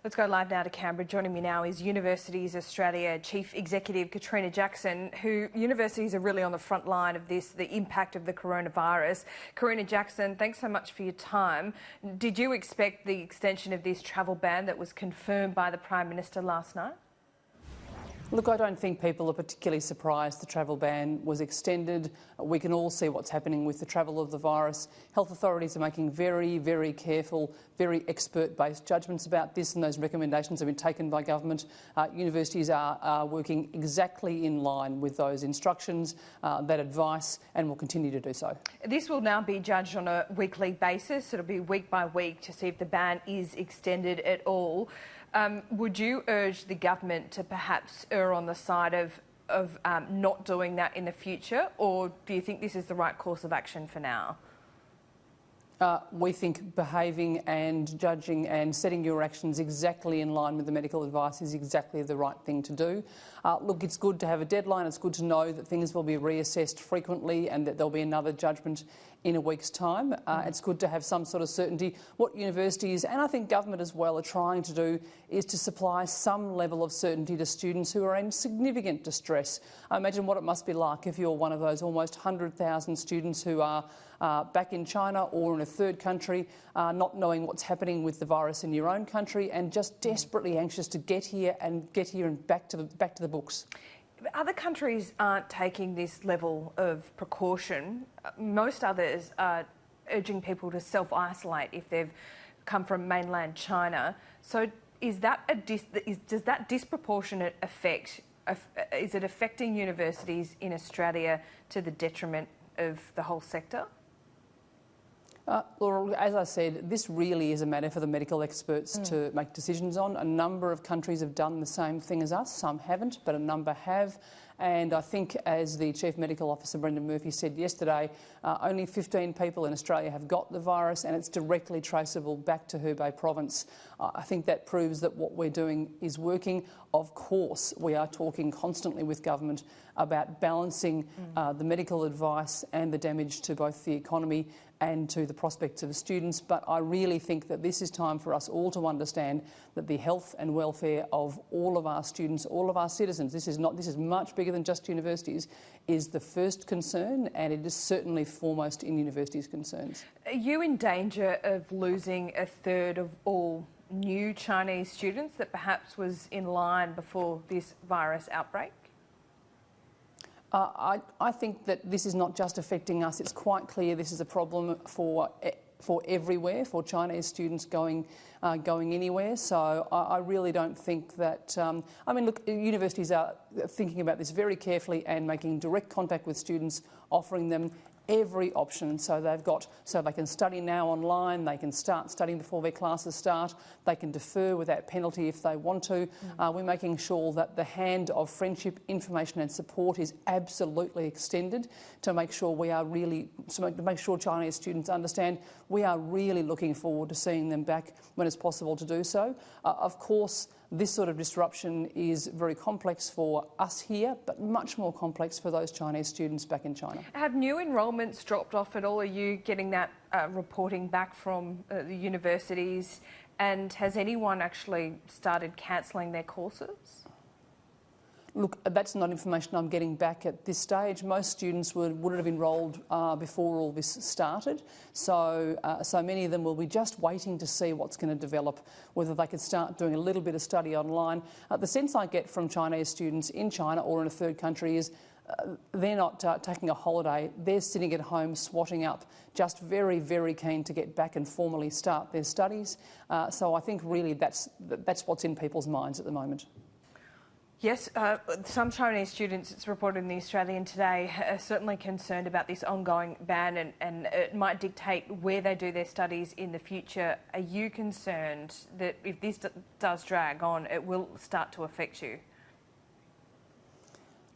Let's go live now to Canberra. Joining me now is Universities Australia Chief Executive Catriona Jackson, who universities are really on the front line of this, the impact of the coronavirus. Catriona Jackson, thanks so much for your time. Did you expect the extension of this travel ban that was confirmed by the Prime Minister last night? Look, I don't think people are particularly surprised the travel ban was extended. We can all see what's happening with the travel of the virus. Health authorities are making very, very careful, very expert-based judgments about this, and those recommendations have been taken by government. Universities are working exactly in line with those instructions, that advice, and will continue to do so. This will now be judged on a weekly basis. It'll be week by week to see if the ban is extended at all. Would you urge the government to perhaps err on the side of not doing that in the future, or do you think this is the right course of action for now? We think behaving and judging and setting your actions exactly in line with the medical advice is exactly the right thing to do. Look, it's good to have a deadline. It's good to know that things will be reassessed frequently and that there'll be another judgment in a week's time. It's good to have some sort of certainty. What universities, and I think government as well, are trying to do is to supply some level of certainty to students who are in significant distress. I imagine what it must be like if you're one of those almost 100,000 students who are back in China or in a third country, not knowing what's happening with the virus in your own country and just desperately anxious to get here and back to the books. Other countries aren't taking this level of precaution. Most others are urging people to self-isolate if they've come from mainland China. So is that does that disproportionate effect, is it affecting universities in Australia to the detriment of the whole sector? Laura, as I said, this really is a matter for the medical experts to make decisions on. A number of countries have done the same thing as us. Some haven't, but a number have. And I think, as the Chief Medical Officer, Brendan Murphy, said yesterday, only 15 people in Australia have got the virus, and it's directly traceable back to Hubei province. I think that proves that what we're doing is working. Of course, we are talking constantly with government about balancing the medical advice and the damage to both the economy and to the prospects of students. But I really think that this is time for us all to understand that the health and welfare of all of our students, all of our citizens, this is much bigger than just universities, is the first concern, and it is certainly foremost in universities' concerns. Are you in danger of losing a third of all new Chinese students that perhaps was in line before this virus outbreak? I think that this is not just affecting us. It's quite clear this is a problem for everywhere, for Chinese students going anywhere. So I really don't think that... I mean, look, universities are thinking about this very carefully and making direct contact with students, offering them every option. So they can study now online, they can start studying before their classes start, they can defer without penalty if they want to. We're making sure that the hand of friendship, information and support is absolutely extended to make sure to make sure Chinese students understand we are really looking forward to seeing them back when it's possible to do so. Of course, this sort of disruption is very complex for us here, but much more complex for those Chinese students back in China. Have new enrolments dropped off at all? Are you getting that reporting back from the universities? And has anyone actually started cancelling their courses? Look, that's not information I'm getting back at this stage. Most students would have enrolled before all this started, so many of them will be just waiting to see what's going to develop, whether they could start doing a little bit of study online. The sense I get from Chinese students in China or in a third country is they're not taking a holiday, they're sitting at home swatting up, just very, very keen to get back and formally start their studies. So I think really that's what's in people's minds at the moment. Yes, some Chinese students, it's reported in The Australian today, are certainly concerned about this ongoing ban and it might dictate where they do their studies in the future. Are you concerned that if this does drag on, it will start to affect you?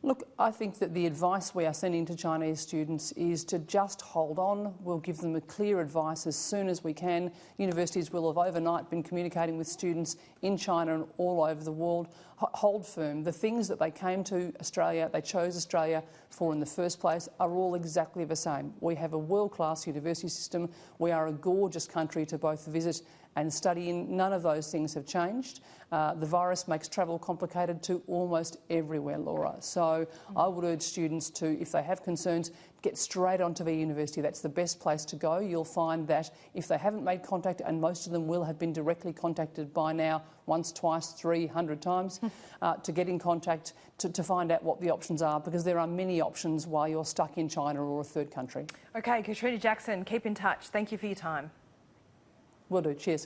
Look, I think that the advice we are sending to Chinese students is to just hold on. We'll give them a clear advice as soon as we can. Universities will have overnight been communicating with students in China and all over the world. Hold firm. The things that they came to Australia, they chose Australia for in the first place, are all exactly the same. We have a world-class university system. We are a gorgeous country to both visit and studying. None of those things have changed. The virus makes travel complicated to almost everywhere, Laura. So I would urge students to, if they have concerns, get straight onto their university. That's the best place to go. You'll find that if they haven't made contact, and most of them will have been directly contacted by now, once, twice, 300 times, to get in contact to find out what the options are, because there are many options while you're stuck in China or a third country. Okay, Catriona Jackson, keep in touch. Thank you for your time. Will do. Cheers.